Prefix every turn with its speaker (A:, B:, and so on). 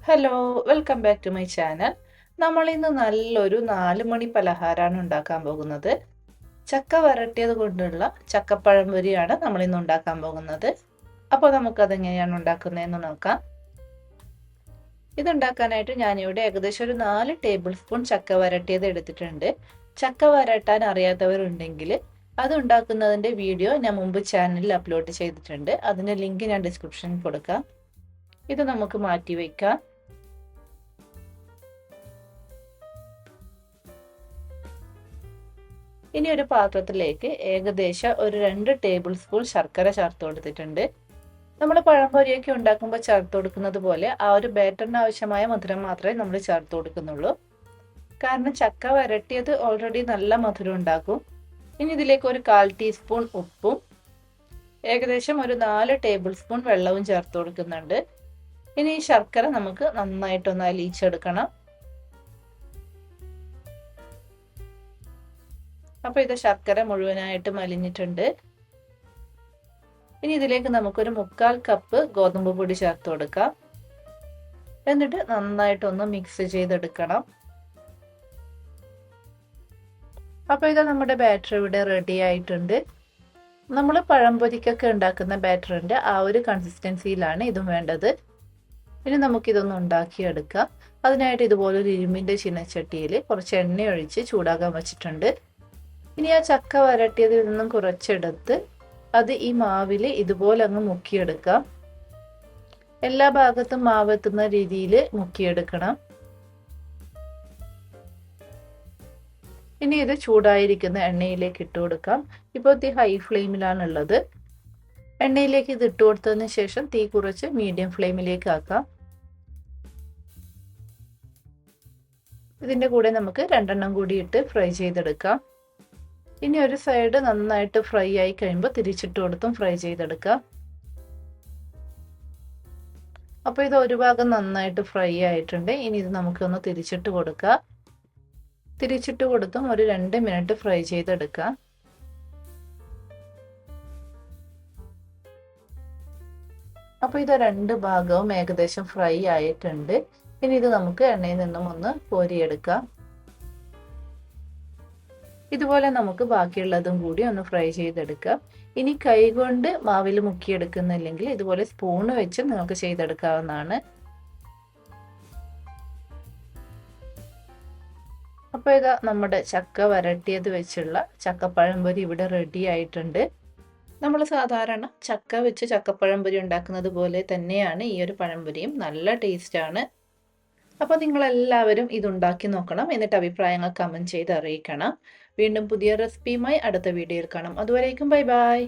A: Hello, welcome back to my channel. നമ്മൾ ഇന്ന് നല്ലൊരു 4 മണി പലഹാരമാണ് ഉണ്ടാക്കാൻ പോകുന്നത്. ചക്ക വരട്ടിയത് കൊണ്ടുള്ള ചക്കപ്പഴം പൊരിയാണ് നമ്മൾ ഇന്ന് ഉണ്ടാക്കാൻ പോകുന്നത്. അപ്പോൾ നമുക്കതെങ്ങനെയാണ് ഉണ്ടാക്കുന്നതെന്ന് നോക്കാം. ഇതുണ്ടാക്കാനായിട്ട് ഞാനിവിടെ ഏകദേശം ഒരു 4 ടേബിൾ സ്പൂൺ ചക്ക വരട്ടിയത് എടുത്തിട്ടുണ്ട്. ചക്ക വരട്ടാൻ അറിയാത്തവരുണ്ടെങ്കിൽ അത് ഉണ്ടാക്കുന്നതിൻ്റെ വീഡിയോ ഞാൻ മുമ്പ് ചാനലിൽ അപ്ലോഡ് ചെയ്തിട്ടുണ്ട്. അതിൻ്റെ ലിങ്ക് ഞാൻ ഡിസ്ക്രിപ്ഷനിൽ കൊടുക്കാം. ഇത് നമുക്ക് മാറ്റി വയ്ക്കാം. ഇനി ഒരു പാത്രത്തിലേക്ക് ഏകദേശം ഒരു 2 ടേബിൾ സ്പൂൺ ശർക്കര ചേർത്ത് കൊടുത്തിട്ടുണ്ട്. നമ്മൾ പഴംപൊരിയൊക്കെ ഉണ്ടാക്കുമ്പോൾ ചേർത്ത് കൊടുക്കുന്നത് പോലെ ആ ഒരു ബാറ്ററിന് ആവശ്യമായ മധുരം മാത്രമേ നമ്മൾ ചേർത്ത് കൊടുക്കുന്നുള്ളൂ. കാരണം ചക്ക വരട്ടിയത് ഓൾറെഡി നല്ല മധുരം ഉണ്ടാക്കും. ഇനി ഇതിലേക്ക് ഒരു 1/4 ടീസ്പൂൺ ഉപ്പും ഏകദേശം ഒരു 4 ടേബിൾ സ്പൂൺ വെള്ളവും ചേർത്ത് കൊടുക്കുന്നുണ്ട്. ഇനി ഈ ശർക്കര നമുക്ക് നന്നായിട്ടൊന്ന് അലിയിച്ചെടുക്കണം. അപ്പോൾ ഇത് ശർക്കര മുഴുവനായിട്ട് മലിഞ്ഞിട്ടുണ്ട്. ഇനി ഇതിലേക്ക് നമുക്കൊരു 1/4 കപ്പ് ഗോതമ്പ് പൊടി ചേർത്ത് കൊടുക്കാം. എന്നിട്ട് നന്നായിട്ടൊന്ന് മിക്സ് ചെയ്തെടുക്കണം. അപ്പോൾ ഇത് നമ്മുടെ ബാറ്റർ ഇവിടെ റെഡി ആയിട്ടുണ്ട്. നമ്മൾ പഴംപൊരിക്കൊക്കെ ഉണ്ടാക്കുന്ന ബാറ്ററിൻ്റെ ആ ഒരു കൺസിസ്റ്റൻസിയിലാണ് ഇതും വേണ്ടത്. ഇനി നമുക്കിതൊന്ന് ഉണ്ടാക്കിയെടുക്കാം. അതിനായിട്ട് ഇതുപോലൊരു ഇരുമ്പിൻ്റെ ചീനച്ചട്ടിയിൽ കുറച്ച് എണ്ണ ഒഴിച്ച് ചൂടാകാൻ വെച്ചിട്ടുണ്ട്. ഇനി ആ ചക്ക വരട്ടിയതിൽ നിന്നും കുറച്ചെടുത്ത് അത് ഈ മാവിൽ ഇതുപോലെ അങ്ങ് മുക്കിയെടുക്കാം. എല്ലാ ഭാഗത്തും മാവ് എത്തുന്ന രീതിയിൽ മുക്കിയെടുക്കണം. ഇനി ഇത് ചൂടായിരിക്കുന്ന എണ്ണയിലേക്ക് ഇട്ട് കൊടുക്കാം. ഇപ്പോൾ തീ ഹൈ ഫ്ലെയിമിലാണുള്ളത്. എണ്ണയിലേക്ക് ഇത് ഇട്ട് കൊടുത്തതിന് ശേഷം തീ കുറച്ച് മീഡിയം ഫ്ലെയിമിലേക്ക് ആക്കാം. ഇതിൻ്റെ കൂടെ നമുക്ക് 2 എണ്ണം കൂടി ഇട്ട് ഫ്രൈ ചെയ്തെടുക്കാം. ഇനി ഒരു സൈഡ് നന്നായിട്ട് ഫ്രൈ ആയി കഴിയുമ്പോൾ തിരിച്ചിട്ട് കൊടുത്തും ഫ്രൈ ചെയ്തെടുക്കാം. അപ്പോൾ ഇത് ഒരു ഭാഗം നന്നായിട്ട് ഫ്രൈ ആയിട്ടുണ്ട്. ഇനി ഇത് നമുക്കൊന്ന് തിരിച്ചിട്ട് കൊടുക്കാം. തിരിച്ചിട്ട് കൊടുത്തും ഒരു 2 മിനിറ്റ് ഫ്രൈ ചെയ്തെടുക്കാം. അപ്പോൾ ഇത് 2 ഭാഗവും ഏകദേശം ഫ്രൈ ആയിട്ടുണ്ട്. ഇനി ഇത് നമുക്ക് എണ്ണയിൽ നിന്നും ഒന്ന് കോരിയെടുക്കാം. ഇതുപോലെ നമുക്ക് ബാക്കിയുള്ളതും കൂടി ഒന്ന് ഫ്രൈ ചെയ്തെടുക്കാം. ഇനി കൈകൊണ്ട് മാവിൽ മുക്കിയെടുക്കുന്നില്ലെങ്കിൽ ഇതുപോലെ സ്പൂണ് വെച്ച് നിങ്ങൾക്ക് ചെയ്തെടുക്കാവുന്നതാണ്. അപ്പോൾ ഇതാ നമ്മുടെ ചക്ക വരട്ടിയത് വെച്ചുള്ള ചക്കപ്പഴംപൊരി ഇവിടെ റെഡി ആയിട്ടുണ്ട്. നമ്മൾ സാധാരണ ചക്ക വെച്ച് ചക്കപ്പഴംപൊരി ഉണ്ടാക്കുന്നത് പോലെ തന്നെയാണ് ഈ ഒരു പഴംപൊരിയും. നല്ല ടേസ്റ്റാണ്. അപ്പോൾ നിങ്ങളെല്ലാവരും ഇതുണ്ടാക്കി നോക്കണം. എന്നിട്ട് അഭിപ്രായങ്ങൾ കമൻറ്റ് ചെയ്ത് അറിയിക്കണം. വീണ്ടും പുതിയ റെസിപ്പിയുമായി അടുത്ത വീഡിയോയിൽ കാണാം. അതുവരേക്കും ബൈ ബൈ.